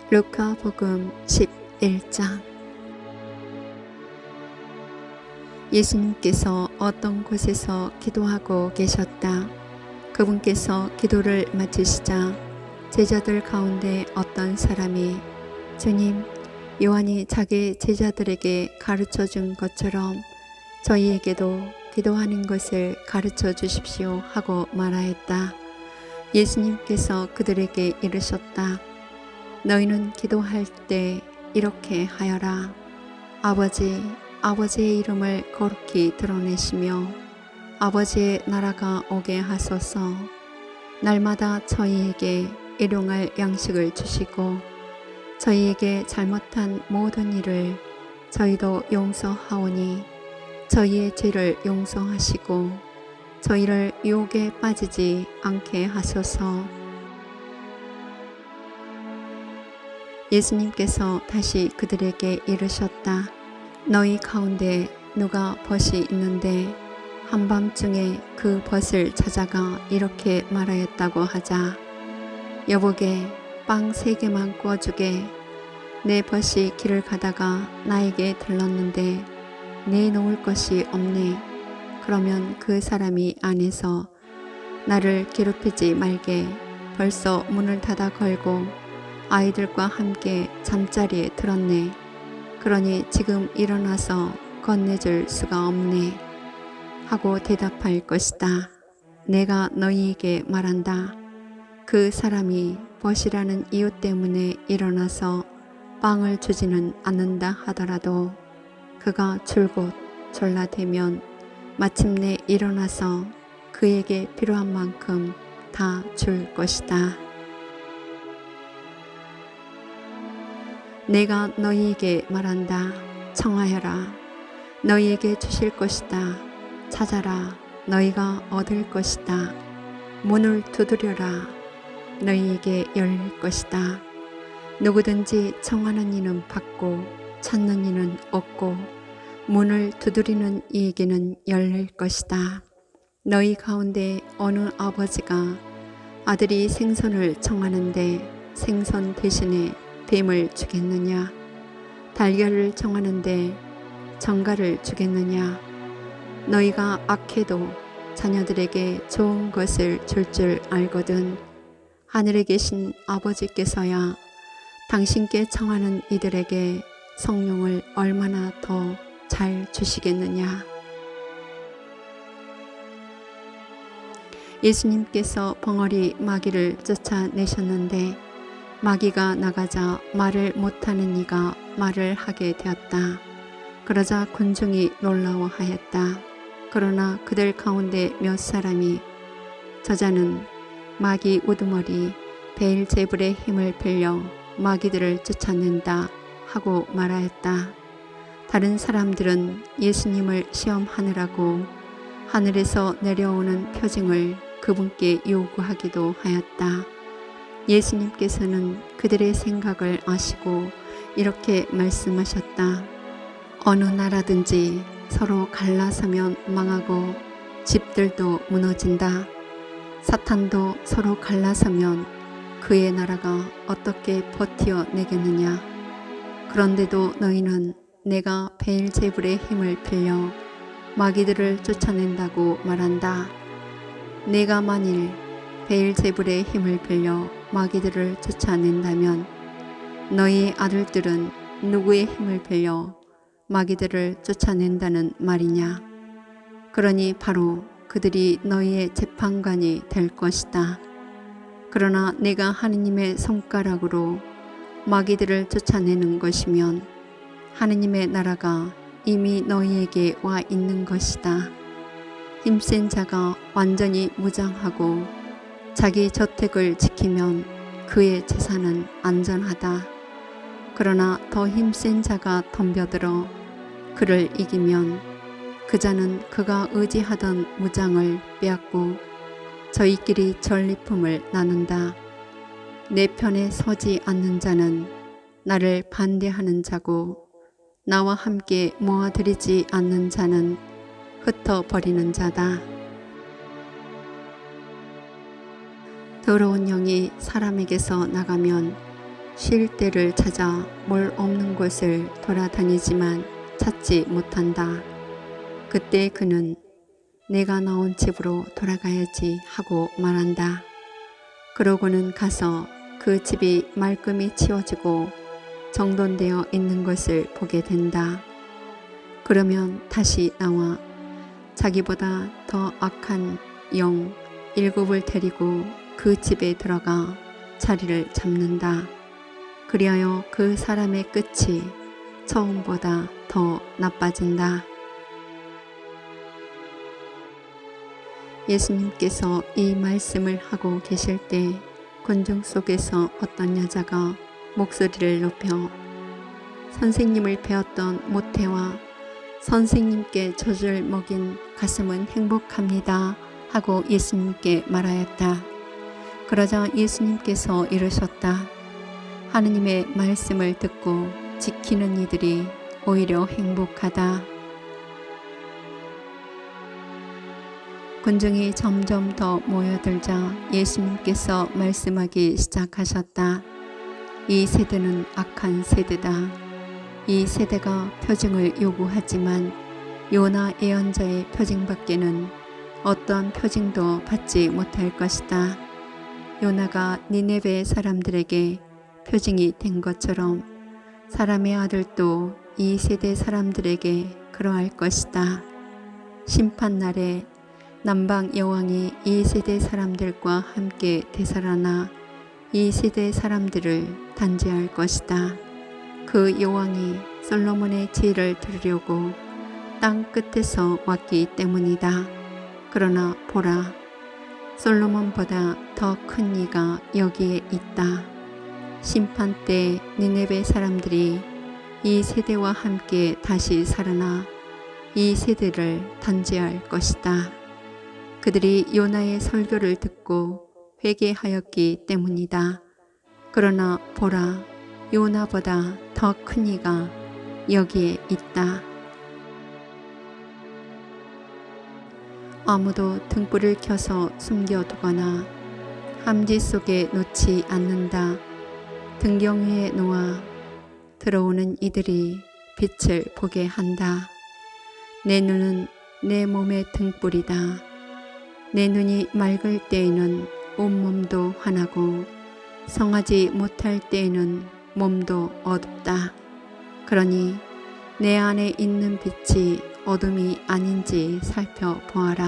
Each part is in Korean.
루카복음 11장. 예수님께서 어떤 곳에서 기도하고 계셨다. 그분께서 기도를 마치시자 제자들 가운데 어떤 사람이 주님, 요한이 자기 제자들에게 가르쳐 준 것처럼 저희에게도 기도하는 것을 가르쳐 주십시오 하고 말하였다. 예수님께서 그들에게 이르셨다. 너희는 기도할 때 이렇게 하여라. 아버지, 아버지의 이름을 거룩히 드러내시며 아버지의 나라가 오게 하소서. 날마다 저희에게 일용할 양식을 주시고 저희에게 잘못한 모든 일을 저희도 용서하오니 저희의 죄를 용서하시고 저희를 유혹에 빠지지 않게 하소서. 예수님께서 다시 그들에게 이르셨다. 너희 가운데 누가 벗이 있는데 한밤중에 그 벗을 찾아가 이렇게 말하였다고 하자. 여보게 빵 3개만 구워주게. 내 벗이 길을 가다가 나에게 들렀는데 내놓을 것이 없네. 그러면 그 사람이 안에서 나를 괴롭히지 말게 벌써 문을 닫아 걸고 아이들과 함께 잠자리에 들었네. 그러니 지금 일어나서 건네줄 수가 없네 하고 대답할 것이다. 내가 너희에게 말한다. 그 사람이 벗이라는 이유 때문에 일어나서 빵을 주지는 않는다 하더라도 그가 줄곧 졸라대면 마침내 일어나서 그에게 필요한 만큼 다 줄 것이다. 내가 너희에게 말한다. 청하여라. 너희에게 주실 것이다. 찾아라. 너희가 얻을 것이다. 문을 두드려라. 너희에게 열릴 것이다. 누구든지 청하는 이는 받고 찾는 이는 얻고 문을 두드리는 이에게는 열릴 것이다. 너희 가운데 어느 아버지가 아들이 생선을 청하는데 생선 대신에 뱀을 주겠느냐? 달걀을 청하는데 정갈을 주겠느냐? 너희가 악해도 자녀들에게 좋은 것을 줄 알거든. 하늘에 계신 아버지께서야 당신께 청하는 이들에게 성령을 얼마나 더 잘 주시겠느냐? 예수님께서 벙어리 마귀를 쫓아내셨는데 마귀가 나가자 말을 못하는 이가 말을 하게 되었다. 그러자 군중이 놀라워하였다. 그러나 그들 가운데 몇 사람이 저자는 마귀 우두머리 베엘제불의 힘을 빌려 마귀들을 쫓아낸다 하고 말하였다. 다른 사람들은 예수님을 시험하느라고 하늘에서 내려오는 표징을 그분께 요구하기도 하였다. 예수님께서는 그들의 생각을 아시고 이렇게 말씀하셨다. 어느 나라든지 서로 갈라서면 망하고 집들도 무너진다. 사탄도 서로 갈라서면 그의 나라가 어떻게 버티어내겠느냐. 그런데도 너희는 내가 베엘제불의 힘을 빌려 마귀들을 쫓아낸다고 말한다. 내가 만일 베엘제불의 힘을 빌려 마귀들을 쫓아낸다면 너희 아들들은 누구의 힘을 빌려 마귀들을 쫓아낸다는 말이냐? 그러니 바로 그들이 너희의 재판관이 될 것이다. 그러나 내가 하느님의 손가락으로 마귀들을 쫓아내는 것이면 하느님의 나라가 이미 너희에게 와 있는 것이다. 힘센 자가 완전히 무장하고 자기 저택을 지키면 그의 재산은 안전하다. 그러나 더 힘센 자가 덤벼들어 그를 이기면 그 자는 그가 의지하던 무장을 빼앗고 저희끼리 전리품을 나눈다. 내 편에 서지 않는 자는 나를 반대하는 자고 나와 함께 모아들이지 않는 자는 흩어버리는 자다. 더러운 영이 사람에게서 나가면 쉴 때를 찾아 물 없는 곳을 돌아다니지만 찾지 못한다. 그때 그는 내가 나온 집으로 돌아가야지 하고 말한다. 그러고는 가서 그 집이 말끔히 치워지고 정돈되어 있는 것을 보게 된다. 그러면 다시 나와 자기보다 더 악한 영 7을 데리고 그 집에 들어가 자리를 잡는다. 그리하여 그 사람의 끝이 처음보다 더 나빠진다. 예수님께서 이 말씀을 하고 계실 때 군중 속에서 어떤 여자가 목소리를 높여 선생님을 배웠던 모태와 선생님께 젖을 먹인 가슴은 행복합니다 하고 예수님께 말하였다. 그러자 예수님께서 이르셨다. 하느님의 말씀을 듣고 지키는 이들이 오히려 행복하다. 군중이 점점 더 모여들자 예수님께서 말씀하기 시작하셨다. 이 세대는 악한 세대다. 이 세대가 표징을 요구하지만 요나 예언자의 표징밖에는 어떠한 표징도 받지 못할 것이다. 요나가 니네베 사람들에게 표징이 된 것처럼 사람의 아들도 이 세대 사람들에게 그러할 것이다. 심판날에 남방 여왕이 이 세대 사람들과 함께 되살아나 이 세대 사람들을 단죄할 것이다. 그 여왕이 솔로몬의 지혜를 들으려고 땅 끝에서 왔기 때문이다. 그러나 보라, 솔로몬보다 더 큰 이가 여기에 있다. 심판 때 니네베 사람들이 이 세대와 함께 다시 살아나 이 세대를 단죄할 것이다. 그들이 요나의 설교를 듣고 회개하였기 때문이다. 그러나 보라, 요나보다 더 큰 이가 여기에 있다. 아무도 등불을 켜서 숨겨두거나 함지 속에 놓지 않는다. 등경 위에 놓아 들어오는 이들이 빛을 보게 한다. 내 눈은 내 몸의 등불이다. 내 눈이 맑을 때에는 온몸도 환하고 성하지 못할 때에는 몸도 어둡다. 그러니 내 안에 있는 빛이 어둠이 아닌지 살펴보아라.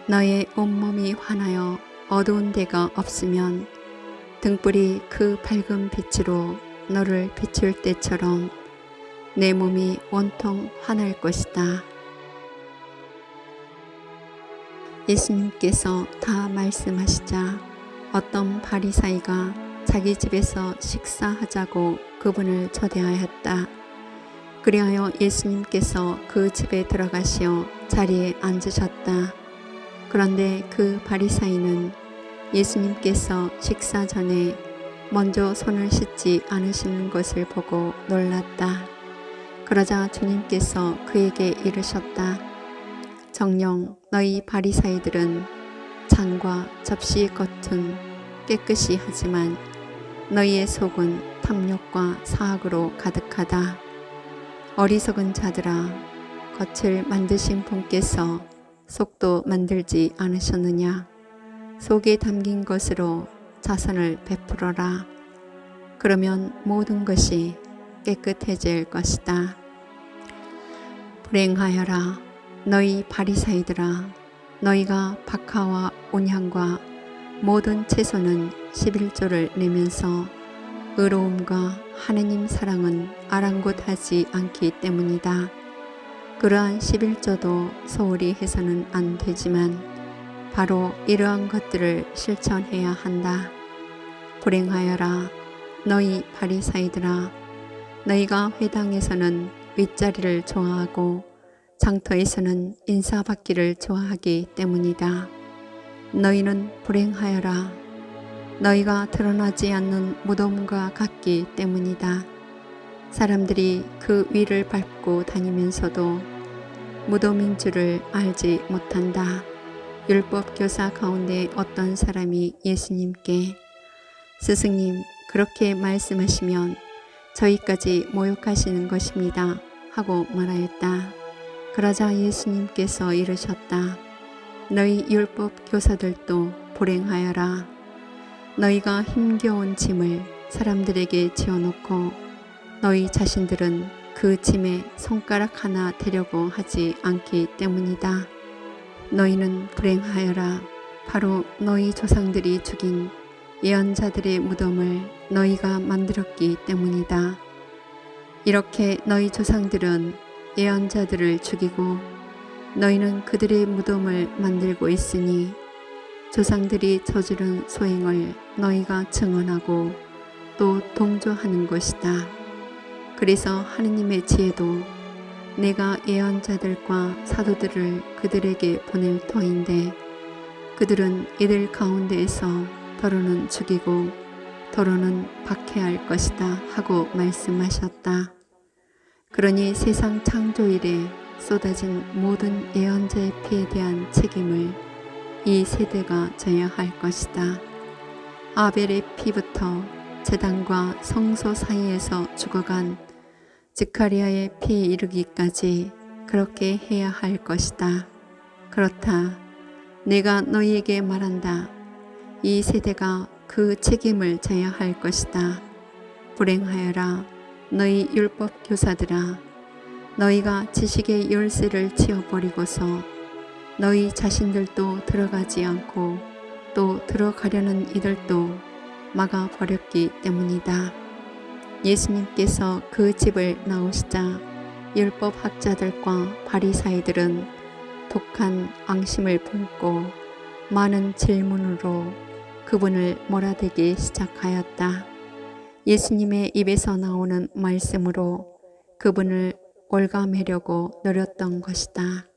너의 온몸이 환하여 어두운 데가 없으면 등불이 그 밝은 빛으로 너를 비출 때처럼 내 몸이 온통 환할 것이다. 예수님께서 다 말씀하시자 어떤 바리사이가 자기 집에서 식사하자고 그분을 초대하였다. 그리하여 예수님께서 그 집에 들어가시어 자리에 앉으셨다. 그런데 그 바리사이는 예수님께서 식사 전에 먼저 손을 씻지 않으시는 것을 보고 놀랐다. 그러자 주님께서 그에게 이르셨다. 정녕 너희 바리사이들은 잔과 접시 겉은 깨끗이 하지만 너희의 속은 탐욕과 사악으로 가득하다. 어리석은 자들아, 겉을 만드신 분께서 속도 만들지 않으셨느냐? 속에 담긴 것으로 자선을 베풀어라. 그러면 모든 것이 깨끗해질 것이다. 불행하여라 너희 바리사이들아, 너희가 박하와 온향과 모든 채소는 11조를 내면서 의로움과 하느님 사랑은 아랑곳하지 않기 때문이다. 그러한 11조도 소홀히 해서는 안 되지만 바로 이러한 것들을 실천해야 한다. 불행하여라 너희 바리사이들아, 너희가 회당에서는 윗자리를 좋아하고 장터에서는 인사받기를 좋아하기 때문이다. 너희는 불행하여라 너희가 드러나지 않는 무덤과 같기 때문이다. 사람들이 그 위를 밟고 다니면서도 무덤인 줄을 알지 못한다. 율법 교사 가운데 어떤 사람이 예수님께 스승님, 그렇게 말씀하시면 저희까지 모욕하시는 것입니다 하고 말하였다. 그러자 예수님께서 이르셨다. 너희 율법 교사들도 불행하여라. 너희가 힘겨운 짐을 사람들에게 지어놓고 너희 자신들은 그 짐에 손가락 하나 대려고 하지 않기 때문이다. 너희는 불행하여라. 바로 너희 조상들이 죽인 예언자들의 무덤을 너희가 만들었기 때문이다. 이렇게 너희 조상들은 예언자들을 죽이고 너희는 그들의 무덤을 만들고 있으니 조상들이 저지른 소행을 너희가 증언하고 또 동조하는 것이다. 그래서 하느님의 지혜도 내가 예언자들과 사도들을 그들에게 보낼 터인데 그들은 이들 가운데에서 더러는 죽이고 더러는 박해할 것이다 하고 말씀하셨다. 그러니 세상 창조일에 쏟아진 모든 예언자의 피에 대한 책임을 이 세대가 져야 할 것이다. 아벨의 피부터 제단과 성소 사이에서 죽어간 스가랴의 피에 이르기까지 그렇게 해야 할 것이다. 그렇다. 내가 너희에게 말한다. 이 세대가 그 책임을 져야 할 것이다. 불행하여라. 너희 율법 교사들아. 너희가 지식의 열쇠를 치워버리고서 너희 자신들도 들어가지 않고 또 들어가려는 이들도 막아버렸기 때문이다. 예수님께서 그 집을 나오시자 율법 학자들과 바리사이들은 독한 앙심을 품고 많은 질문으로 그분을 몰아대기 시작하였다. 예수님의 입에서 나오는 말씀으로 그분을 올가매려고 노렸던 것이다.